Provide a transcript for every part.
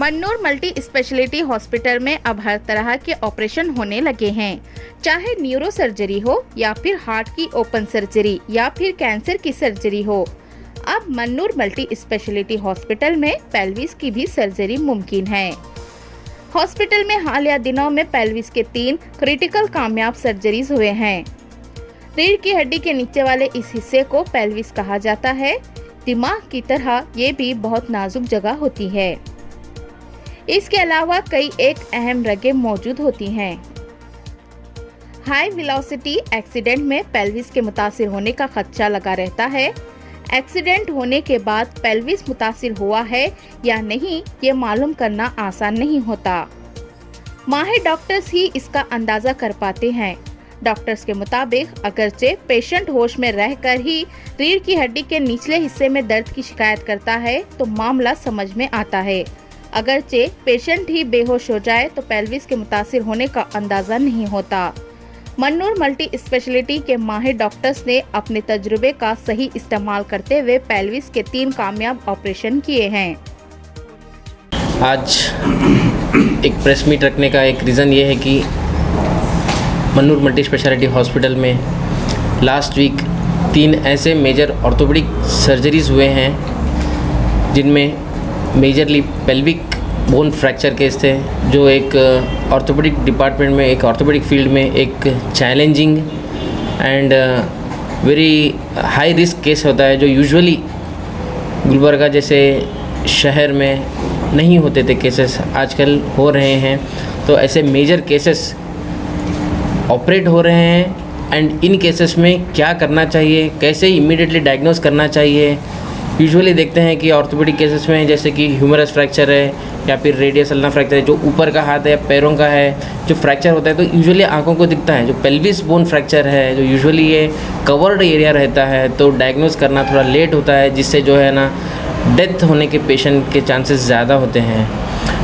Mannur multi speciality hospital में अब हर तरह के ऑपरेशन होने लगे हैं, चाहे न्यूरो सर्जरी हो या फिर हार्ट की ओपन सर्जरी या फिर कैंसर की सर्जरी हो। अब मन्नूर मल्टी स्पेशलिटी हॉस्पिटल में पेल्विस की भी सर्जरी मुमकिन है। हॉस्पिटल में हालिया दिनों में पेल्विस के 3 क्रिटिकल कामयाब सर्जरीज हुए हैं। रीढ़ की हड्डी के नीचे वाले इस हिस्से को पेल्विस कहा जाता है। दिमाग की तरह ये भी बहुत नाजुक जगह होती है। इसके अलावा कई एक अहम रगें मौजूद होती हैं। हाई वेलोसिटी एक्सीडेंट में पेल्विस के मुतासिर होने का खदशा लगा रहता है। एक्सीडेंट होने के बाद पेल्विस मुतासिर हुआ है या नहीं, ये मालूम करना आसान नहीं होता। माहिर डॉक्टर्स ही इसका अंदाजा कर पाते हैं। डॉक्टर्स के मुताबिक अगरचे पेशेंट होश में रहकर ही रीढ़ की हड्डी के निचले हिस्से में दर्द की शिकायत करता है तो मामला समझ में आता है। अगरचे पेशेंट ही बेहोश हो जाए तो पेल्विस के मुतासिर होने का अंदाजा नहीं होता। मन्नूर मल्टी स्पेशलिटी के माहिर डॉक्टर्स ने अपने तजुर्बे का सही इस्तेमाल करते हुए पेल्विस के 3 कामयाब ऑपरेशन किए हैं। आज एक प्रेस मीट रखने का एक रीज़न ये है कि मन्नूर मल्टी स्पेशलिटी हॉस्पिटल में लास्ट वीक 3 ऐसे मेजर ऑर्थोपेडिक सर्जरीज हुए हैं जिनमें majorly pelvic bone fracture case थे, जो एक ऑर्थोपेडिक डिपार्टमेंट में, एक ऑर्थोपेडिक फील्ड में एक challenging and very high risk case होता है, जो यूजुअली गुलबर्गा जैसे शहर में नहीं होते थे केसेस, आजकल हो रहे हैं। तो ऐसे मेजर केसेस ऑपरेट हो रहे हैं एंड इन केसेस में क्या करना चाहिए, कैसे इमीडिएटली डायग्नोस करना चाहिए। यूजुअली देखते हैं कि ऑर्थोपेडिक केसेस में जैसे कि ह्यूमरस फ्रैक्चर है या फिर रेडियस अल्ना फ्रैक्चर है, जो ऊपर का हाथ है या पैरों का है, जो फ्रैक्चर होता है तो यूजुअली आंखों को दिखता है। जो पेल्विस बोन फ्रैक्चर है, जो यूजुअली ये कवर्ड एरिया रहता है, तो डायग्नोस करना थोड़ा लेट होता है, जिससे जो है ना डेथ होने के पेशेंट के चांसेस ज़्यादा होते हैं।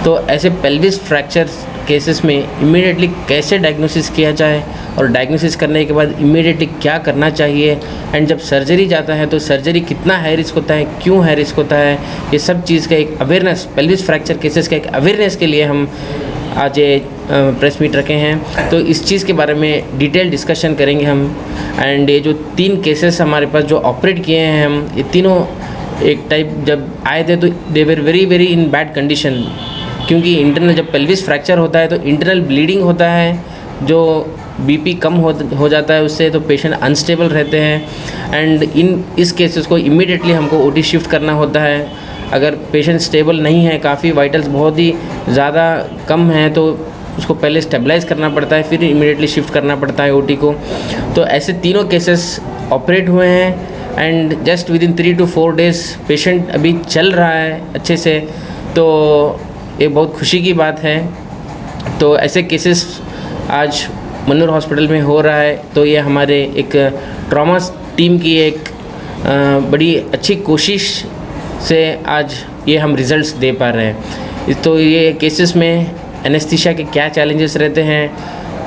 तो ऐसे पेल्विस फ्रैक्चर केसेस में इमीडिएटली कैसे डायग्नोसिस किया जाए और डायग्नोसिस करने के बाद इमीडिएटली क्या करना चाहिए, एंड जब सर्जरी जाता है तो सर्जरी कितना हाई रिस्क होता है, क्यों हाई रिस्क होता है, ये सब चीज़ का एक अवेयरनेस, पेल्विस फ्रैक्चर केसेस का एक अवेयरनेस के लिए हम आज ये प्रेस मीट रखे हैं। तो इस चीज़ के बारे में डिटेल डिस्कशन करेंगे हम। एंड ये जो 3 केसेस हमारे पास जो ऑपरेट किए हैं हम, ये तीनों एक टाइप जब आए थे तो they were very very in bad condition, क्योंकि इंटरनल जब पेल्विस फ्रैक्चर होता है तो इंटरनल ब्लीडिंग होता है, जो बीपी कम हो जाता है उससे, तो पेशेंट अनस्टेबल रहते हैं। एंड इस केसेस को इमीडिएटली हमको ओटी शिफ्ट करना होता है। अगर पेशेंट स्टेबल नहीं है, काफ़ी वाइटल्स बहुत ही ज़्यादा कम हैं, तो उसको पहले स्टेबलाइज करना पड़ता है, फिर इमीडिएटली शिफ्ट करना पड़ता है ओटी को। तो ऐसे तीनों केसेस ऑपरेट हुए हैं and just with in 3 to 4 days patient अभी चल रहा है अच्छे से, तो ये बहुत खुशी की बात है। तो ऐसे केसेस आज मन्नूर हॉस्पिटल में हो रहा है, तो ये हमारे एक ट्रॉमा टीम की एक बड़ी अच्छी कोशिश से आज ये हम रिज़ल्ट्स दे पा रहे हैं। तो ये केसेस में एनेस्थीसिया के क्या चैलेंजेस रहते हैं,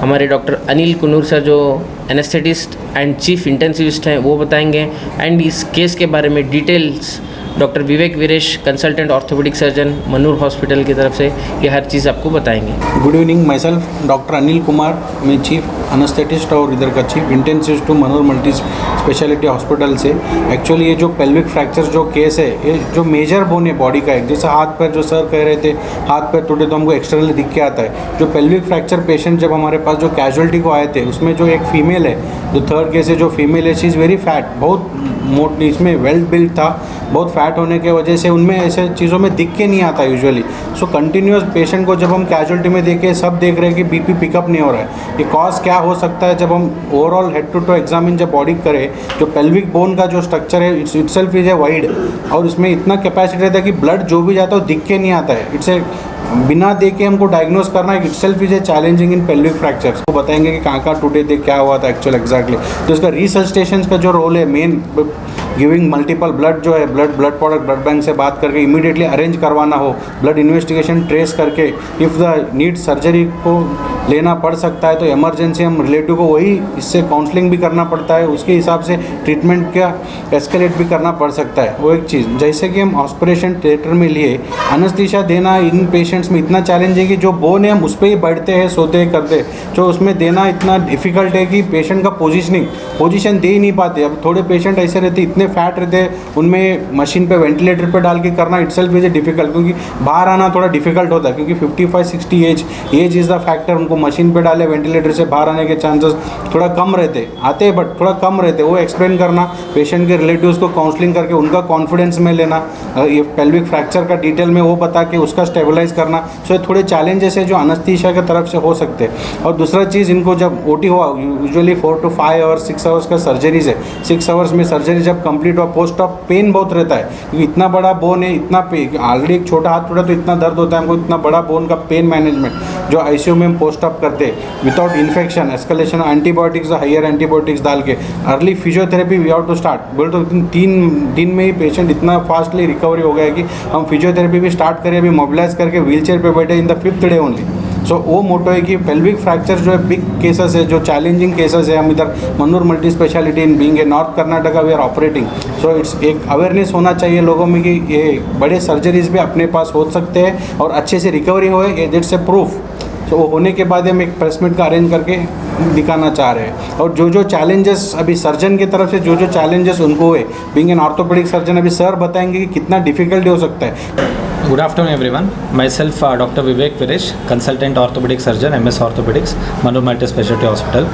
हमारे डॉक्टर अनिल कुनूर सर जो एनेस्थेटिस्ट एंड चीफ इंटेंसिविस्ट हैं वो बताएंगे। एंड इस केस के बारे में details doctor Vivek Veeresh, consultant orthopaedic surgeon Mannur hospital की तरफ से ये हर चीज़ आपको बताएंगे। Good evening, myself doctor Anil Kumar, मैं चीफ एनेस्थेटिस्ट और इधर का chief intensivist to Mannur multi speciality hospital से। एक्चुअली ये जो पेल्विक फ्रैक्चर जो केस है, ये जो मेजर बोन है बॉडी का, एक जैसे हाथ पैर जो सर कह रहे थे हाथ पैर टूटे तो हमको एक्सटर्नली दिख के आता है। जो पेल्विक फ्रैक्चर पेशेंट जब हमारे पास जो कैजुअलिटी को आए थे, उसमें जो एक फीमेल है, जो 3rd केस है, जो फीमेल है, शी इज़ वेरी फैट, बहुत मोटी, इसमें वेल बिल्ड था, बहुत फैट होने की वजह से उनमें ऐसे चीज़ों में दिख के नहीं आता यूजुअली। सो कंटिन्यूस पेशेंट को जब हम कैजुअलिटी में देखे, सब देख रहे हैं कि बीपी पिकअप नहीं हो रहा है। ये कॉज क्या हो सकता है? जब हम overall head to toe examine जब बॉडी करें, जो पेल्विक बोन का जो स्ट्रक्चर है इटसेल्फ इज ए वाइड, और इसमें इतना कैपेसिटी रहता है कि ब्लड जो भी जाता है वो दिख के नहीं आता है। इट्स ए बिना देखे हमको डायग्नोस करना itself is a challenging in pelvic fractures. वो बताएंगे कि कहाँ टूटे थे, क्या हुआ था एक्चुअल एग्जैक्टली। तो इसका रिससटेशन का जो रोल है मेन गिविंग मल्टीपल ब्लड जो है ब्लड प्रोडक्ट ब्लड बैंक से बात करके इमीडिएटली अरेंज करवाना हो, ब्लड इन्वेस्टिगेशन ट्रेस करके इफ़ द नीड सर्जरी को लेना पड़ सकता है तो इमरजेंसी हम रिलेटिव को वही इससे काउंसलिंग भी करना पड़ता है, उसके हिसाब से ट्रीटमेंट का एस्केलेट भी करना पड़ सकता है। वो एक चीज़ जैसे कि हम ऑपरेशन थिएटर में लिए एनेस्थीसिया देना इन पेशेंट्स में इतना चैलेंज है कि जो बोन है हम उस पर ही बैठते हैं सोते हैं करते, जो उसमें देना इतना डिफिकल्ट है कि पेशेंट का पोजीशन दे ही नहीं पाते। अब थोड़े पेशेंट ऐसे रहते इतने फैट रहते हैं उनमें मशीन पे वेंटिलेटर पे डाल के करना इटसेल्फ इज डिफिकल्ट, क्योंकि बाहर आना थोड़ा डिफिकल्ट होता है क्योंकि 55-60 एज इज़ द फैक्टर। उनको मशीन पे डाले वेंटिलेटर से बाहर आने के चांसेस थोड़ा कम रहते आते हैं बट थोड़ा कम रहते, वो एक्सप्लेन करना पेशेंट के रिलेटिव्स को काउंसलिंग करके उनका कॉन्फिडेंस में लेना, ये पेल्विक फ्रैक्चर का डिटेल में वो बता के उसका स्टेबलाइज करना। सो ये थोड़े चैलेंजेस है जो एनेस्थीसिया की तरफ से हो सकते हैं। और दूसरा चीज़ इनको जब ओटी हुआ यूजुअली 4 to 5 आवर्स 6 आवर्स का सर्जरीज है, 6 आवर्स में सर्जरी जब कंप्लीट हुआ पोस्ट ऑफ पेन बहुत रहता है क्योंकि इतना बड़ा बोन है, इतना ऑलरेडी एक छोटा हाथ टूटा तो इतना दर्द होता है हमको, इतना बड़ा बोन का पेन मैनेजमेंट जो आईसीयू में हम पोस्ट ऑफ करते हैं without infection escalation antibiotics higher antibiotics डाल के early physiotherapy we have to start बोल तो 3 दिन में ही पेशेंट इतना फास्टली रिकवरी हो गया है कि हम फिजियोथेरेपी भी स्टार्ट करें अभी मोबिलाइज करके व्हीलचेयर पे बैठे in the 5th day only. So वो मोटो है कि पेल्विक फ्रैक्चर जो है बिग केसेस है, जो चैलेंजिंग केसेस है, हम इधर Mannur multi speciality in being a north Karnataka we are operating. So it's एक अवेयरनेस होना चाहिए लोगों में कि ये बड़े सर्जरीज भी अपने पास हो सकते हैं और अच्छे से रिकवरी होए, इट्स ए प्रूफ। तो वो होने के बाद हम एक प्रेस मीट का अरेंज करके दिखाना चाह रहे हैं। और जो चैलेंजेस अभी सर्जन की तरफ से जो चैलेंजेस उनको हुए बीइंग एन ऑर्थोपेडिक सर्जन, अभी सर बताएंगे कि कितना डिफिकल्टी हो सकता है। Good afternoon everyone. Myself Dr. Vivek Viresh, consultant orthopedic surgeon MS Orthopedics, Mannur multi speciality hospital.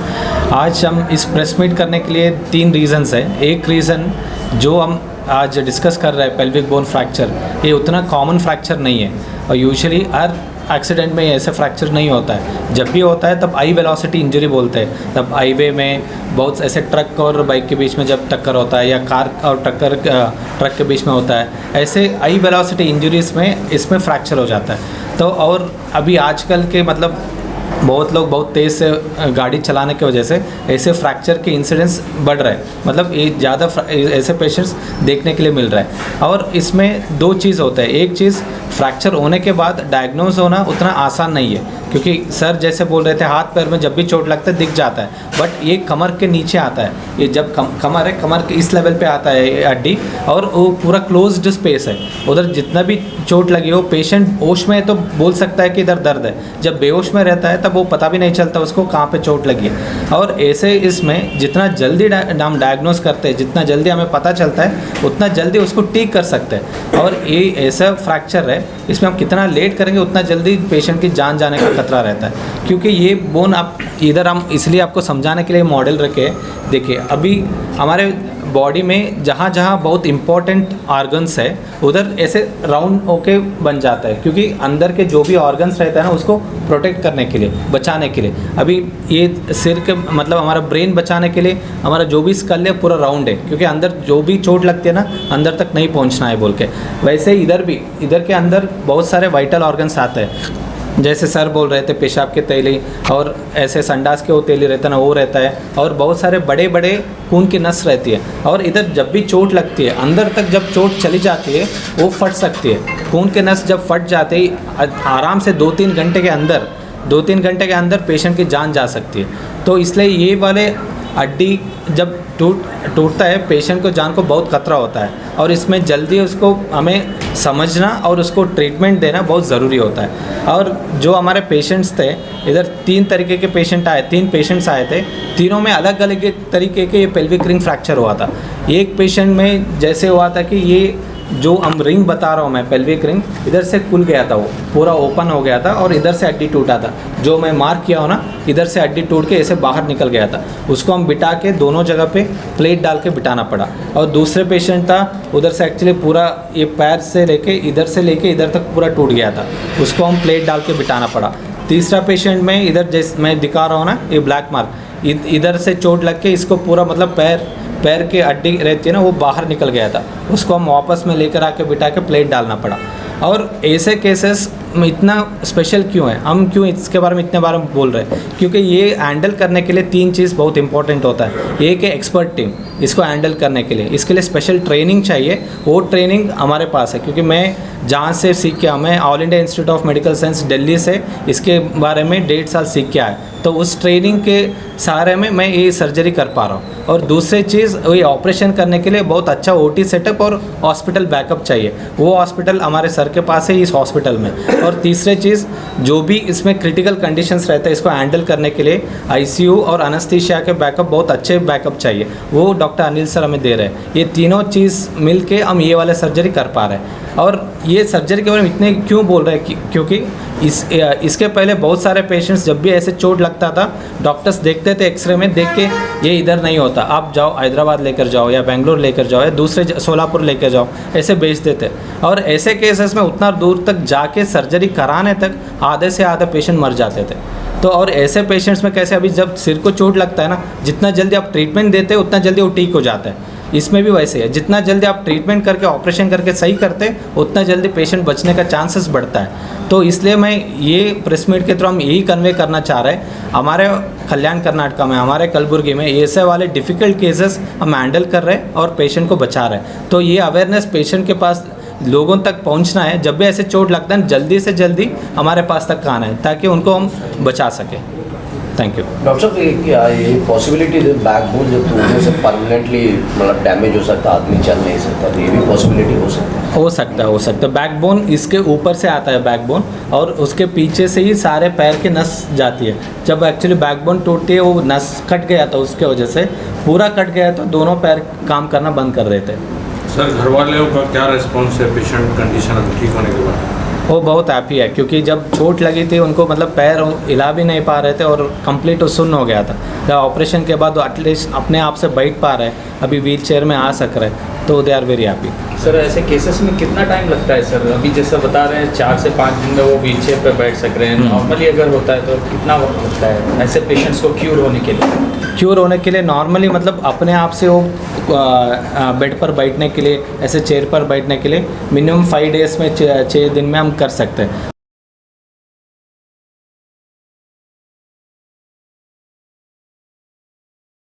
आज हम इस प्रेस मीट करने के लिए 3 रीज़न्स हैं। एक रीज़न जो हम आज डिस्कस कर रहे हैं पेल्विक बोन फ्रैक्चर, ये उतना कॉमन फ्रैक्चर नहीं है और यूजुअली हर एक्सीडेंट में ऐसे फ्रैक्चर नहीं होता है। जब भी होता है तब हाई वेलोसिटी इंजरी बोलते हैं, तब हाईवे में बहुत ऐसे ट्रक और बाइक के बीच में जब टक्कर होता है या कार और ट्रक के बीच में होता है, ऐसे हाई वेलोसिटी इंजरीज़ में इसमें फ्रैक्चर हो जाता है। तो और अभी आजकल के मतलब बहुत लोग बहुत तेज़ से गाड़ी चलाने की वजह से ऐसे फ्रैक्चर के इंसिडेंट्स बढ़ रहे हैं, मतलब ये ज़्यादा ऐसे पेशेंट्स देखने के लिए मिल रहा है। और इसमें 2 चीज़ होता है, एक चीज़ फ्रैक्चर होने के बाद डायग्नोज होना उतना आसान नहीं है, क्योंकि सर जैसे बोल रहे थे हाथ पैर में जब भी चोट लगता है दिख जाता है, बट ये कमर के नीचे आता है। ये जब कमर है, कमर के इस लेवल पे आता है हड्डी और वो पूरा क्लोज्ड स्पेस है, उधर जितना भी चोट लगी हो पेशेंट होश में है तो बोल सकता है कि इधर दर्द है, जब बेहोश में रहता है तब वो पता भी नहीं चलता उसको कहाँ पे चोट लगी है। और ऐसे इसमें जितना जल्दी हम डायग्नोस करते हैं, जितना जल्दी हमें पता चलता है उतना जल्दी उसको ठीक कर सकते हैं। और ये ऐसा फ्रैक्चर है, इसमें हम कितना लेट करेंगे उतना जल्दी पेशेंट की जान जाने का खतरा रहता है, क्योंकि ये बोन आप इधर हम इसलिए आपको समझाने के लिए मॉडल रखे। देखिए अभी हमारे बॉडी में जहाँ जहाँ बहुत इंपॉर्टेंट ऑर्गन्स है उधर ऐसे राउंड होके बन जाता है, क्योंकि अंदर के जो भी ऑर्गन्स रहता है ना उसको प्रोटेक्ट करने के लिए, बचाने के लिए। अभी ये सिर के मतलब हमारा ब्रेन बचाने के लिए हमारा जो भी स्कल है पूरा राउंड है, क्योंकि अंदर जो भी चोट लगती है ना अंदर तक नहीं पहुंचना है बोल के। वैसे इधर भी, इधर के अंदर बहुत सारे वाइटल ऑर्गन्स आते हैं, जैसे सर बोल रहे थे पेशाब के थैली और ऐसे संडास के वो थैली रहता है ना वो रहता है, और बहुत सारे बड़े बड़े खून की नस रहती है। और इधर जब भी चोट लगती है अंदर तक जब चोट चली जाती है वो फट सकती है। खून के नस जब फट जाते ही आराम से 2-3 घंटे के अंदर पेशेंट की जान जा सकती है। तो इसलिए ये वाले हड्डी जब टूटता है पेशेंट को जान को बहुत खतरा होता है, और इसमें जल्दी उसको हमें समझना और उसको ट्रीटमेंट देना बहुत ज़रूरी होता है। और जो हमारे पेशेंट्स थे इधर 3 तरीके के पेशेंट आए, 3 पेशेंट्स आए थे, तीनों में अलग अलग तरीके के ये पेल्विक रिंग फ्रैक्चर हुआ था। एक पेशेंट में जैसे हुआ था कि ये जो हम रिंग बता रहा हूँ मैं पेल्विक रिंग, इधर से खुल गया था, वो पूरा ओपन हो गया था और इधर से हड्डी टूटा था, जो मैं मार्क किया हो ना इधर से हड्डी टूट के ऐसे बाहर निकल गया था। उसको हम बिठा के दोनों जगह पे प्लेट डाल के बिठाना पड़ा। और दूसरे पेशेंट था उधर से एक्चुअली पूरा ये पैर से लेके इधर तक पूरा टूट गया था, उसको हम प्लेट डाल के बिठाना पड़ा। तीसरा पेशेंट में इधर जैसे मैं दिखा रहा हूँ ना ये ब्लैक मार्क, इधर से चोट लग के इसको पूरा मतलब पैर के हड्डी रहती है ना वो बाहर निकल गया था, उसको हम वापस में लेकर आके बिठा के प्लेट डालना पड़ा। और ऐसे केसेस इतना स्पेशल क्यों है, हम क्यों इसके बारे में इतने बारे में बोल रहे हैं, क्योंकि ये हैंडल करने के लिए 3 चीज़ बहुत इंपॉर्टेंट होता है। एक है एक्सपर्ट टीम, इसको हैंडल करने के लिए इसके लिए स्पेशल ट्रेनिंग चाहिए, वो ट्रेनिंग हमारे पास है, क्योंकि मैं जहाँ से सीख के मैं all India institute of medical science Delhi से इसके बारे में 1.5 साल सीख के आया, तो उस ट्रेनिंग के सहारे में मैं ये सर्जरी कर पा रहा हूँ। और दूसरी चीज़, ये ऑपरेशन करने के लिए बहुत अच्छा ओटी सेटअप और हॉस्पिटल बैकअप चाहिए, वो हॉस्पिटल हमारे सर के पास है इस हॉस्पिटल में। और तीसरी चीज़, जो भी इसमें क्रिटिकल कंडीशंस रहते हैं इसको हैंडल करने के लिए आईसीयू और अनेस्थीसिया के बैकअप, बहुत अच्छे बैकअप चाहिए, वो डॉक्टर अनिल सर हमें दे रहे हैं। ये तीनों चीज़ मिल के हम ये वाले सर्जरी कर पा रहे हैं। और ये सर्जरी के बारे में इतने क्यों बोल रहे हैं, क्योंकि इसके पहले बहुत सारे पेशेंट्स जब भी ऐसे चोट लगता था, डॉक्टर्स देखते थे एक्सरे में देख के ये इधर नहीं होता, आप जाओ हैदराबाद लेकर जाओ या बेंगलोर लेकर जाओ या दूसरे सोलापुर लेकर जाओ, ऐसे भेज देते। और ऐसे केसेस में उतना दूर तक जाके सर्जरी कराने तक आधे से आधे पेशेंट मर जाते थे। तो और ऐसे पेशेंट्स में कैसे, अभी जब सिर को चोट लगता है ना, जितना जल्दी आप ट्रीटमेंट देते हैं उतना जल्दी वो ठीक हो जाता है। इसमें भी वैसे है, जितना जल्दी आप ट्रीटमेंट करके ऑपरेशन करके सही करते उतना जल्दी पेशेंट बचने का चांसेस बढ़ता है। तो इसलिए मैं ये प्रेस मीट के थ्रू हम यही कन्वे करना चाह रहे हैं, हमारे कल्याण कर्नाटका में, हमारे कलबुर्गी में ऐसे वाले डिफ़िकल्ट केसेस हम हैंडल कर रहे हैं और पेशेंट को बचा रहे हैं। तो ये अवेयरनेस पेशेंट के पास लोगों तक पहुंचना है, जब भी ऐसे चोट लगता है जल्दी से जल्दी हमारे पास तक आना है ताकि उनको हम बचा सकें। Thank you. डॉक्टर साहब, क्या ये पॉसिबिलिटी बैकबोन जब टूटने से परमानेंटली मतलब डैमेज हो सकता है, आदमी चल नहीं सकता, तो ये भी पॉसिबिलिटी हो सकता है? हो सकता है। बैकबोन इसके ऊपर से आता है बैकबोन, और उसके पीछे से ही सारे पैर की नस जाती है। जब एक्चुअली बैकबोन टूटती है, वो नस कट गया था, उसके वजह से पूरा कट गया तो दोनों पैर काम करना बंद कर रहे थे। सर, घर वालों का क्या रिस्पॉन्स है पेशेंट कंडीशन ठीक होने के बाद? वो बहुत हैप्पी है, क्योंकि जब चोट लगी थी उनको मतलब पैर हिला भी नहीं पा रहे थे और कंप्लीट सुन्न हो गया था। जब ऑपरेशन के बाद वो एटलीस्ट अपने आप से बैठ पा रहे हैं, अभी व्हील चेयर में आ सक रहे, तो they are very happy. Sir, ऐसे केसेस में कितना टाइम लगता है सर? अभी जैसा बता रहे हैं 4 से 5 दिन में वो व्हील चेयर पर बैठ सक रहे हैं, नॉर्मली अगर होता है तो कितना वक्त लगता है ऐसे पेशेंट्स को क्यूर होने के लिए? क्यूर होने के लिए नॉर्मली मतलब अपने आप से वो बेड पर बैठने के लिए, ऐसे चेयर पर बैठने के लिए मिनिमम 5 डेज़ में 6 दिन में हम कर सकते हैं।